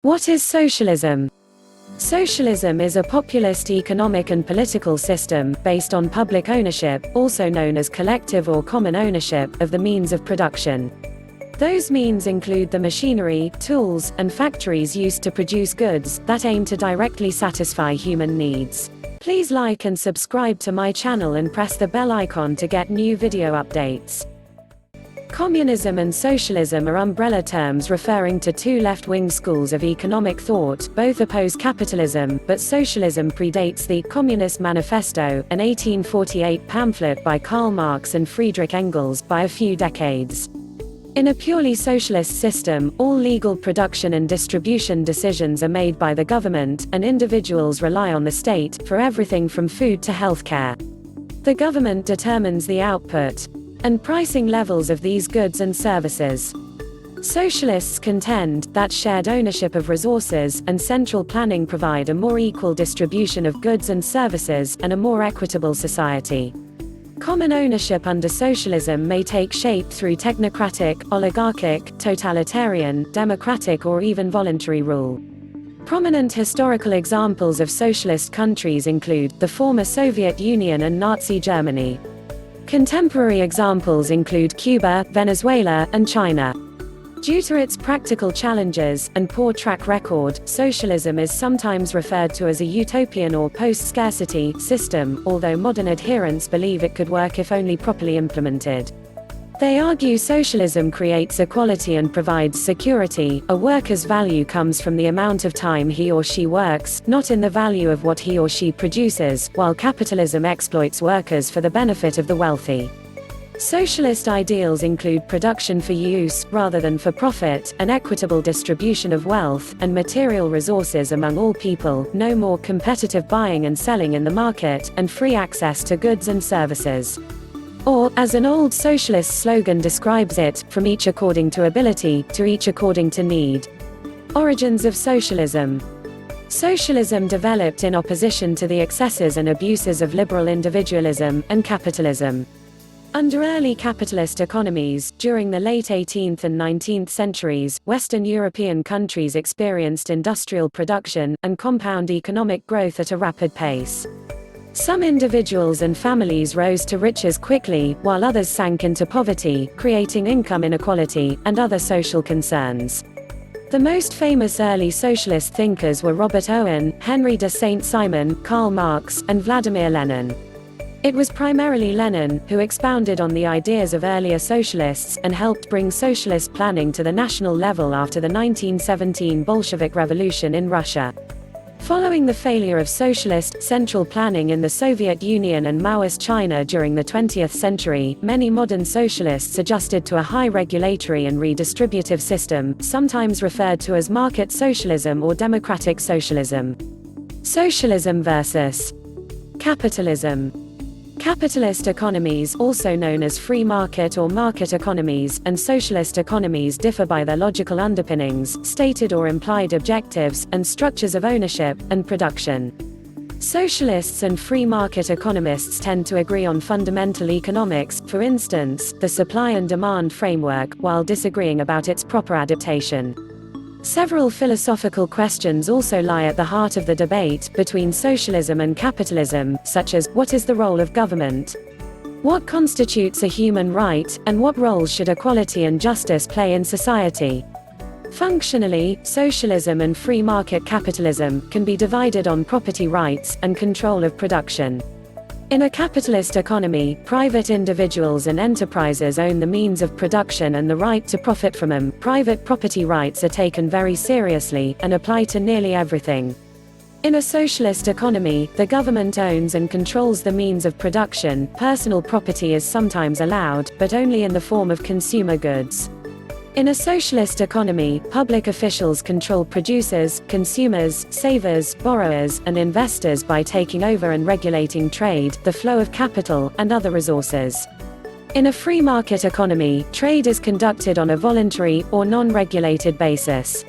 What is socialism? Socialism is a populist economic and political system, based on public ownership, also known as collective or common ownership, of the means of production. Those means include the machinery, tools, and factories used to produce goods, that aim to directly satisfy human needs. Please like and subscribe to my channel and press the bell icon to get new video updates. Communism and socialism are umbrella terms referring to two left-wing schools of economic thought. Both oppose capitalism, but socialism predates the Communist Manifesto, an 1848 pamphlet by Karl Marx and Friedrich Engels, by a few decades. In a purely socialist system, all legal production and distribution decisions are made by the government, and individuals rely on the state, for everything from food to healthcare. The government determines the output and pricing levels of these goods and services. Socialists contend that shared ownership of resources and central planning provide a more equal distribution of goods and services, and a more equitable society. Common ownership under socialism may take shape through technocratic, oligarchic, totalitarian, democratic, or even voluntary rule. Prominent historical examples of socialist countries include the former Soviet Union and Nazi Germany. Contemporary examples include Cuba, Venezuela, and China. Due to its practical challenges and poor track record, socialism is sometimes referred to as a utopian or post-scarcity system, although modern adherents believe it could work if only properly implemented. They argue socialism creates equality and provides security. A worker's value comes from the amount of time he or she works, not in the value of what he or she produces, while capitalism exploits workers for the benefit of the wealthy. Socialist ideals include production for use, rather than for profit, an equitable distribution of wealth and material resources among all people, no more competitive buying and selling in the market, and free access to goods and services. Or, as an old socialist slogan describes it, from each according to ability, to each according to need. Origins of socialism. Socialism developed in opposition to the excesses and abuses of liberal individualism and capitalism. Under early capitalist economies, during the late 18th and 19th centuries, Western European countries experienced industrial production and compound economic growth at a rapid pace. Some individuals and families rose to riches quickly, while others sank into poverty, creating income inequality and other social concerns. The most famous early socialist thinkers were Robert Owen, Henry de Saint-Simon, Karl Marx, and Vladimir Lenin. It was primarily Lenin who expounded on the ideas of earlier socialists and helped bring socialist planning to the national level after the 1917 Bolshevik Revolution in Russia. Following the failure of socialist, central planning in the Soviet Union and Maoist China during the 20th century, many modern socialists adjusted to a high regulatory and redistributive system, sometimes referred to as market socialism or democratic socialism. Socialism versus capitalism. Capitalist economies, also known as free market or market economies, and socialist economies differ by their logical underpinnings, stated or implied objectives, and structures of ownership and production. Socialists and free market economists tend to agree on fundamental economics, for instance, the supply and demand framework, while disagreeing about its proper adaptation. Several philosophical questions also lie at the heart of the debate between socialism and capitalism, such as, what is the role of government? What constitutes a human right, and what roles should equality and justice play in society? Functionally, socialism and free market capitalism can be divided on property rights and control of production. In a capitalist economy, private individuals and enterprises own the means of production and the right to profit from them. Private property rights are taken very seriously, and apply to nearly everything. In a socialist economy, the government owns and controls the means of production. Personal property is sometimes allowed, but only in the form of consumer goods. In a socialist economy, public officials control producers, consumers, savers, borrowers, and investors by taking over and regulating trade, the flow of capital, and other resources. In a free market economy, trade is conducted on a voluntary, or non-regulated basis.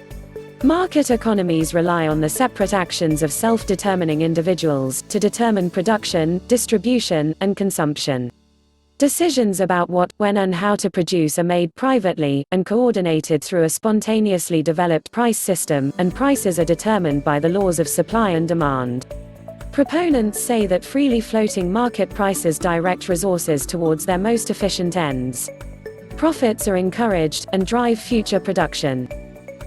Market economies rely on the separate actions of self-determining individuals to determine production, distribution, and consumption. Decisions about what, when and how to produce are made privately, and coordinated through a spontaneously developed price system, and prices are determined by the laws of supply and demand. Proponents say that freely floating market prices direct resources towards their most efficient ends. Profits are encouraged, and drive future production.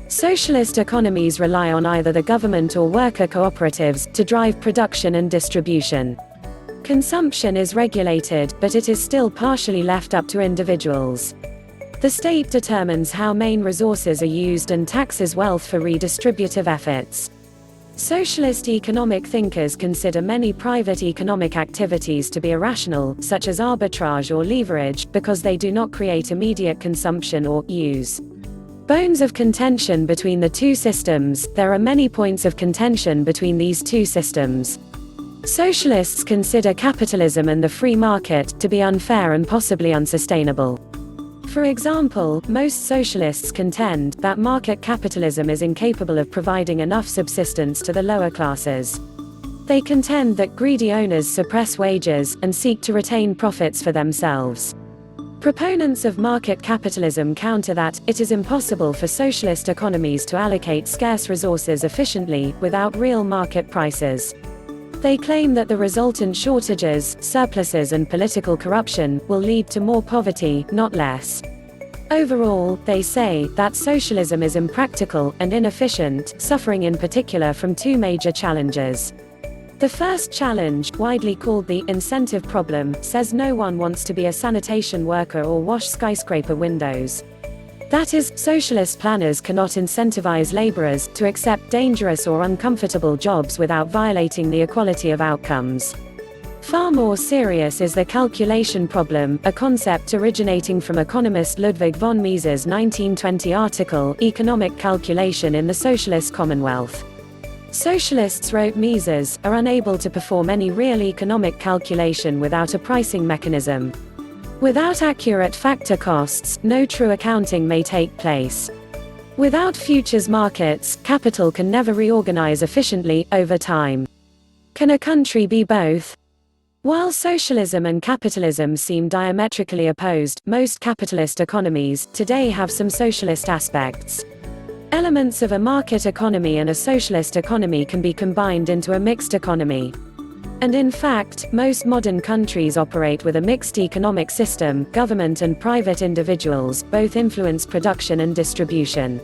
Socialist economies rely on either the government or worker cooperatives to drive production and distribution. Consumption is regulated, but it is still partially left up to individuals. The state determines how main resources are used and taxes wealth for redistributive efforts. Socialist economic thinkers consider many private economic activities to be irrational, such as arbitrage or leverage, because they do not create immediate consumption or use. Bones of contention between the two systems. There are many points of contention between these two systems. Socialists consider capitalism and the free market to be unfair and possibly unsustainable. For example, most socialists contend that market capitalism is incapable of providing enough subsistence to the lower classes. They contend that greedy owners suppress wages, and seek to retain profits for themselves. Proponents of market capitalism counter that it is impossible for socialist economies to allocate scarce resources efficiently, without real market prices. They claim that the resultant shortages, surpluses and political corruption will lead to more poverty, not less. Overall, they say that socialism is impractical and inefficient, suffering in particular from two major challenges. The first challenge, widely called the incentive problem, says no one wants to be a sanitation worker or wash skyscraper windows. That is, socialist planners cannot incentivize laborers to accept dangerous or uncomfortable jobs without violating the equality of outcomes. Far more serious is the calculation problem, a concept originating from economist Ludwig von Mises' 1920 article, Economic Calculation in the Socialist Commonwealth. Socialists, wrote Mises, are unable to perform any real economic calculation without a pricing mechanism. Without accurate factor costs, no true accounting may take place. Without futures markets, capital can never reorganize efficiently, over time. Can a country be both? While socialism and capitalism seem diametrically opposed, most capitalist economies today have some socialist aspects. Elements of a market economy and a socialist economy can be combined into a mixed economy. And in fact, most modern countries operate with a mixed economic system. Government and private individuals both influence production and distribution.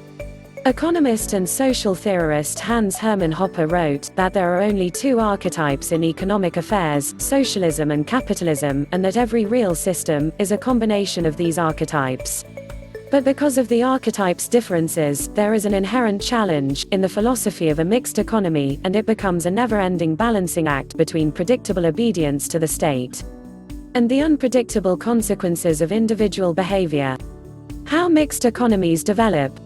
Economist and social theorist Hans Hermann Hoppe wrote that there are only two archetypes in economic affairs, socialism and capitalism, and that every real system is a combination of these archetypes. But because of the archetypes' differences, there is an inherent challenge in the philosophy of a mixed economy, and it becomes a never-ending balancing act between predictable obedience to the state and the unpredictable consequences of individual behavior. How mixed economies develop.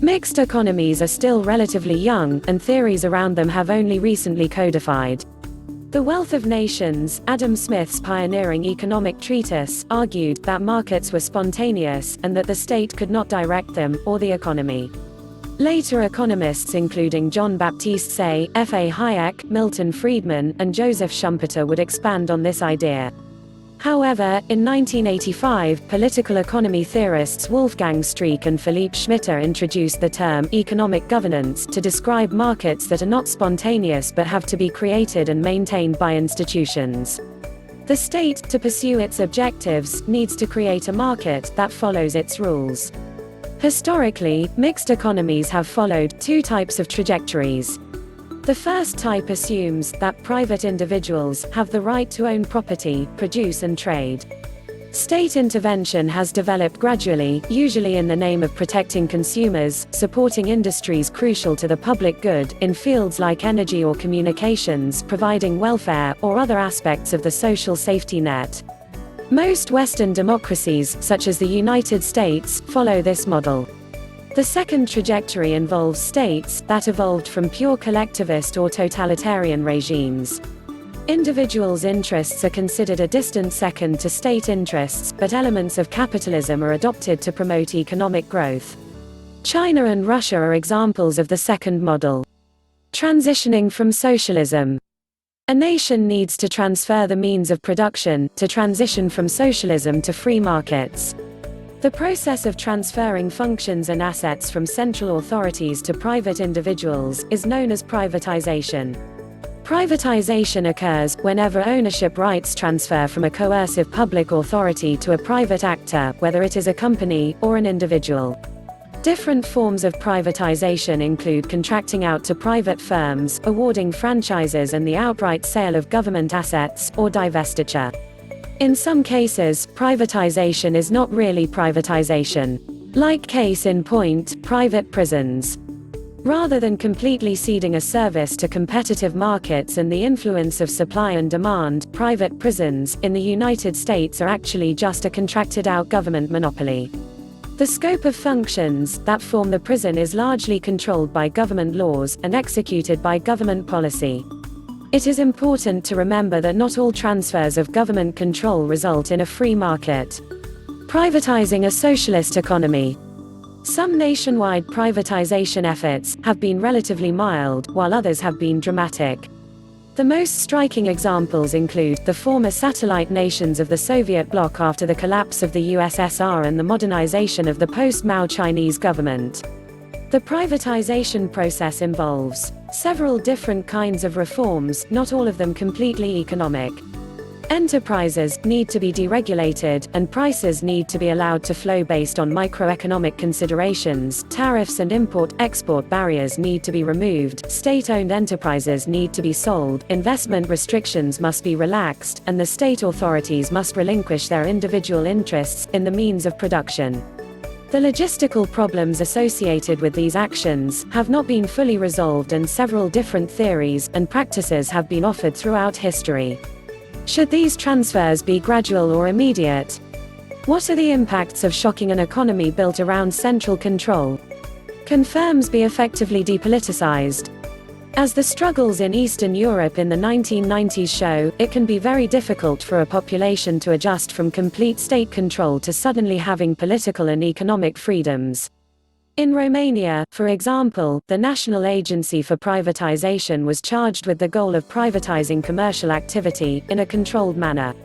Mixed economies are still relatively young, and theories around them have only recently codified. The Wealth of Nations, Adam Smith's pioneering economic treatise, argued that markets were spontaneous, and that the state could not direct them, or the economy. Later economists including John Baptiste Say, F. A. Hayek, Milton Friedman, and Joseph Schumpeter would expand on this idea. However, in 1985, political economy theorists Wolfgang Streeck and Philippe Schmitter introduced the term economic governance to describe markets that are not spontaneous but have to be created and maintained by institutions. The state, to pursue its objectives, needs to create a market that follows its rules. Historically, mixed economies have followed two types of trajectories. The first type assumes that private individuals have the right to own property, produce and trade. State intervention has developed gradually, usually in the name of protecting consumers, supporting industries crucial to the public good, in fields like energy or communications, providing welfare, or other aspects of the social safety net. Most Western democracies, such as the United States, follow this model. The second trajectory involves states that evolved from pure collectivist or totalitarian regimes. Individuals' interests are considered a distant second to state interests, but elements of capitalism are adopted to promote economic growth. China and Russia are examples of the second model. Transitioning from socialism. A nation needs to transfer the means of production to transition from socialism to free markets. The process of transferring functions and assets from central authorities to private individuals is known as privatization. Privatization occurs whenever ownership rights transfer from a coercive public authority to a private actor, whether it is a company or an individual. Different forms of privatization include contracting out to private firms, awarding franchises, and the outright sale of government assets, or divestiture. In some cases, privatization is not really privatization. Like case in point, private prisons. Rather than completely ceding a service to competitive markets and the influence of supply and demand, private prisons, in the United States, are actually just a contracted-out government monopoly. The scope of functions that form the prison is largely controlled by government laws, and executed by government policy. It is important to remember that not all transfers of government control result in a free market. Privatizing a socialist economy. Some nationwide privatization efforts have been relatively mild, while others have been dramatic. The most striking examples include the former satellite nations of the Soviet bloc after the collapse of the USSR and the modernization of the post-Mao Chinese government. The privatization process involves several different kinds of reforms, not all of them completely economic. Enterprises need to be deregulated, and prices need to be allowed to flow based on microeconomic considerations. Tariffs and import-export barriers need to be removed, state-owned enterprises need to be sold, investment restrictions must be relaxed, and the state authorities must relinquish their individual interests in the means of production. The logistical problems associated with these actions have not been fully resolved, and several different theories and practices have been offered throughout history. Should these transfers be gradual or immediate? What are the impacts of shocking an economy built around central control? Can firms be effectively depoliticized? As the struggles in Eastern Europe in the 1990s show, it can be very difficult for a population to adjust from complete state control to suddenly having political and economic freedoms. In Romania, for example, the National Agency for Privatization was charged with the goal of privatizing commercial activity in a controlled manner.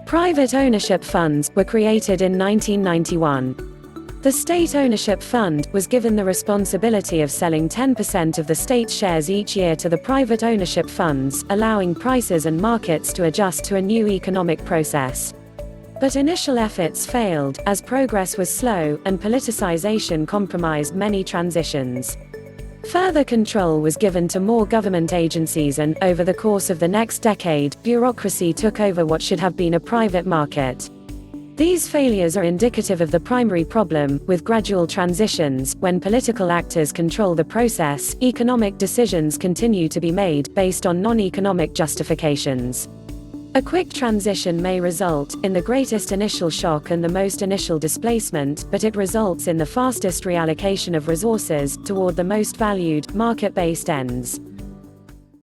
Private ownership funds were created in 1991. The State Ownership Fund was given the responsibility of selling 10% of the state shares each year to the private ownership funds, allowing prices and markets to adjust to a new economic process. But initial efforts failed, as progress was slow, and politicization compromised many transitions. Further control was given to more government agencies, and, over the course of the next decade, bureaucracy took over what should have been a private market. These failures are indicative of the primary problem, with gradual transitions. When political actors control the process, economic decisions continue to be made, based on non-economic justifications. A quick transition may result in the greatest initial shock and the most initial displacement, but it results in the fastest reallocation of resources toward the most valued, market-based ends.